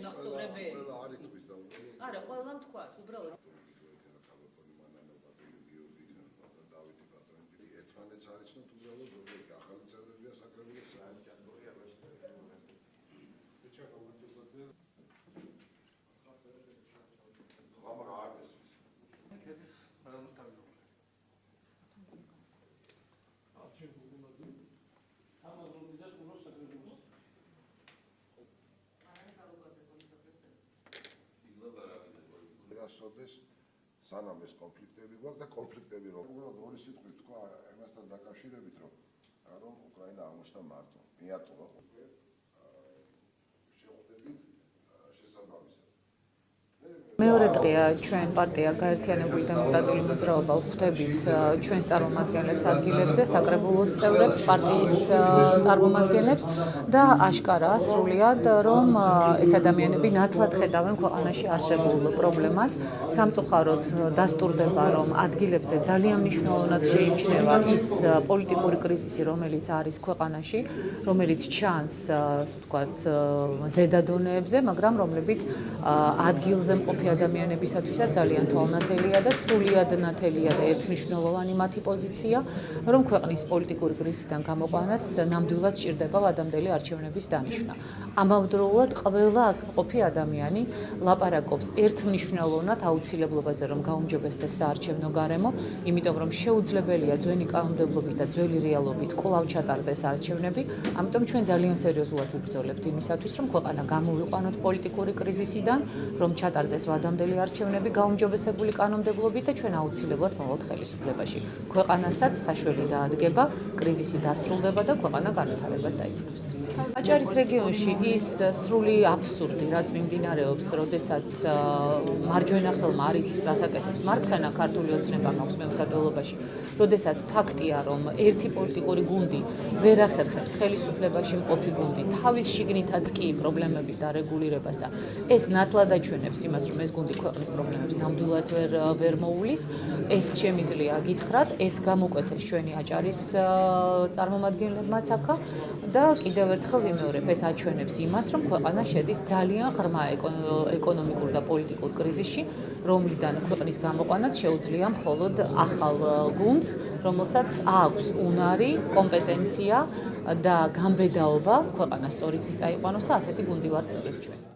მახსოვრები ყველა არ იტყვის და უბრალოდ არა ყველამ თქვას უბრალოდ ქალბატონი მანანო ბატონი გიორგი დავითი ბატონი ერთმანეთს არიცნობთ უბრალოდ როგორი ახალი წევრებია საკრებულოს ასოდეს სანამ ეს კონფლიქტები გვაქვს და კონფლიქტები რომ უბრალოდ ორი სიტყვით თქვა ამასთან დაკავშირებით რომ უკრაინა აღმოჩნდა მარტო მიატოვა შეხვდებით შესაბამისად მეორე დღეა ჩვენ პარტია გაერთიანებული დემოკრატიული მოძრაობა ვხვდებით ჩვენს წარმომადგენლებს ადგილებზე, საკრებულოს წევრებს, პარტიის წარმომადგენლებს და აშკარაა სრულიად რომ ეს ადამიანები ნათლად ხედავენ ქვეყანაში არსებულ პრობლემას. სამწუხაროდ დასტურდება რომ ადგილებზე ძალიან მნიშვნელოვნად შეიმჩნევა ის პოლიტიკური კრიზისი, რომელიც არის ქვეყანაში, რომელიც ჩანს, ასე ვთქვათ, ზედა დონეებზე, მაგრამ რომლებიც ადგილზე მყოფი ადამიანებისათვისაც ძალიან თვალნათელია და სრულიად ნათელია და ერთმნიშვნელოვანი მათი პოზიცია, რომ ქვეყნის პოლიტიკური კრიზისიდან გამოყვანას ნამდვილად სჭირდება ვადამდელი არჩევნების დანიშვნა. ამავდროულად ყველა აქ მყოფი ადამიანი ლაპარაკობს ერთმნიშვნელოვნად აუცილებლობაზე, რომ გაუმჯობესდეს საარჩევნო გარემო, იმიტომ რომ შეუძლებელია ძველი კანონმდებლობით და ძველი რეალობით კვლავ ჩატარდეს არჩევნები, ამიტომ ჩვენ ძალიან სერიოზულად ვიბრძოლებთ იმისათვის, რომ ქვეყანა გამოვიყვანოთ პოლიტიკური კრიზისიდან, რომ ჩატარდეს ვადამდელი არჩევნები გაუმჯობესებული კანონმდებლობით და ჩვენ აუცილებლად მოვალთ ხელისუფლებაში. ქვეყანასაც საშველი დაადგება, კრიზისი დასრულდება და ქვეყანა განვითარებას დაიწყებს. აჭარის რეგიონში ის სრული აბსურდი, რაც მიმდინარეობს, როდესაც მარჯვენა ხელმა არ იცის რას აკეთებს მარცხენა ქართული ოცნება მაქვს მემკვიდრეობაში, როდესაც ფაქტია, რომ ერთი პოლიტიკური გუნდი ვერ ახერხებს ხელისუფლებაში მყოფი გუნდი თავის შიგნითაც კი პრობლემების დარეგულირებას და ეს ნათლად აჩვენებს იმას, რომ ეს გუნდი ქვეყნის პრობლემებს ნამდვილად ვერ მოუვლის, ეს შემიძლია გითხრათ, ეს გამოკვეთეს ჩვენი აჭარის წარმომადგენლებმაც აქა და კიდევ ერთხელ ვიმეორებ, ეს აჩვენებს იმას, რომ ქვეყანა შედის ძალიან ღრმა ეკონომიკურ და პოლიტიკურ კრიზისში, რომლიდან ქვეყნის გამოყვანაც შეუძლია მხოლოდ ახალ გუნდს, რომელსაც აქვს უნარი, კომპეტენცია და გამბედაობა ქვეყანას სწორი გზით წაიყვანოს და ასეთი გუნდი ვართ სწორედ ჩვენ.